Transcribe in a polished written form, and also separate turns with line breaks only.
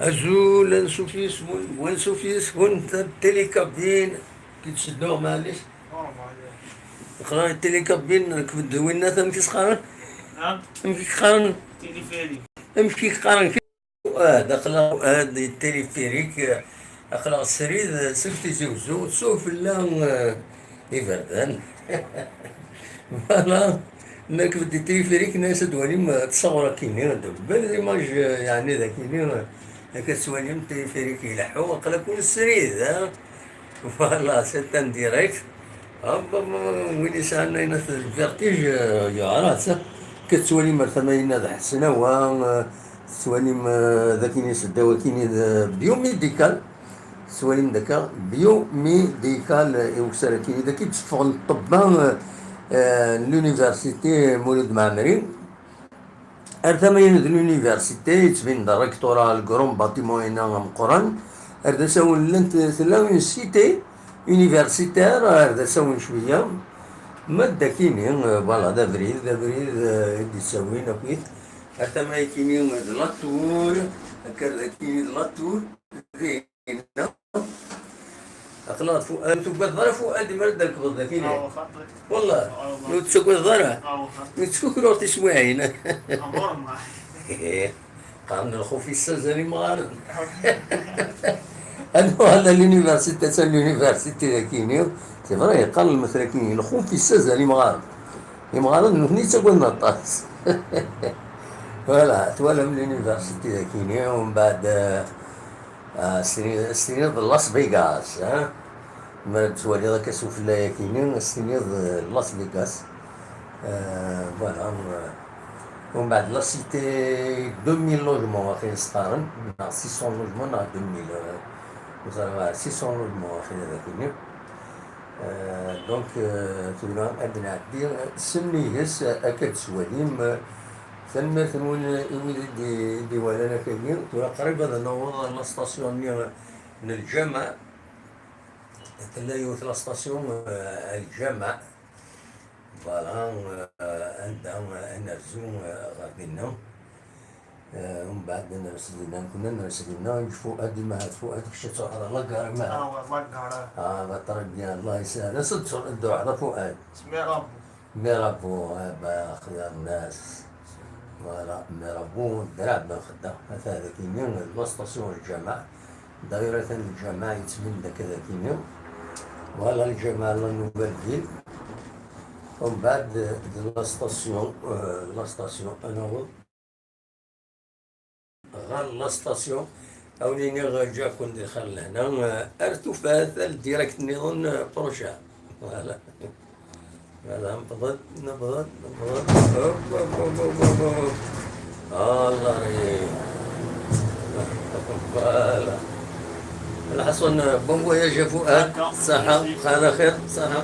أزول نشوف يسمون ونشوف يسمون التليكابين كي تشدوه معليش قرا التليكابين راك دوينا تمشي تقارن
نعم.
تمشي تقارن
تليفيري.
تمشي تقارن فؤاد أخلاق فؤاد التليفيريك أخلاق السريد سلفتي زوزو تسوف لا يفردان فوالا انك بدي تليفيريك ناس دواني ما تصور كيني بل ليماج يعني ذا كيني كتسواني من تليفيريك يلحو وقلا كون السريد ها فوالا سيت ان ديريكت وين يسالنا ينث الفيرتيج يا راس كتسواني مثلا يناد حسنه و سواني ذاك ناس الدواكيني بيوميديكال سواليم داكا بيو ميديكال وساراكيني داكي تشفغ الطب لونيفرسيتي مولود معمري ارتمين لونيفرسيتي يتبين دا ريكتورا الكروم باتيمون هنا مقرن اردا ساون لنت ثلاث سيتي يونيفرسيتير اردا ساون شويه مادا كيني فوالا دا بريد يدي ساوين اكيد ارتما كيني لاتور هكا كيني لاتور زينه أخلاط فؤاد تقبل ضرا فؤاد مرد الكبر ذاكين والله لو تسكر ضرا لو تسكر روح تسوين قارن الخوف السزري مغارن هذا اليونيفرسيتي تاع اليونيفرسيتي ذاكيني سي فري قال مثلا كاين الخوف السزري مغارن مغارن هني تقول نطاس فوالا تولى من اليونيفرسيتي ذاكيني ومن بعد السنين لاس فيغاس ها ما تولي ذاك سوف لا كاينين السنين لاس فيغاس فوالا ومن بعد لا سيتي 2000 لوجمون اخي صقارن 600 لوجمون 2000 600 لوجمون اخي هذا كاينين دونك تقول عندنا عدي سميهس اكاد سواليم ثم ثمون دي ولانا كاينين قريبا نوض لا ستاسيون من الجامع تلاقيو لا ستاسيون الجامع فوالا عندهم نرزو غادينا ومن بعد نرسلنا كنا نرسلنا فؤاد ما هاد فؤاد كشتو على لاكار ما لا تربي الله يسهل صدق الدعاء على فؤاد ميرابو خيار الناس فوالا ميرابو دراب ما خدا هذا كاينين لا ستاسيون الجامع دايرة الجامع يتسمى كذا كاينين فوالا الجامع لا نوفيل فيل ومن بعد لا ستاسيون انا غير لا ستاسيون اوليني جا كون دخل هنا ارتفاث الديريكت نيضون بروشا فوالا فوالا نبضت الله رهيب فوالا الحصن بون فواياج فؤاد صحة على خير صحة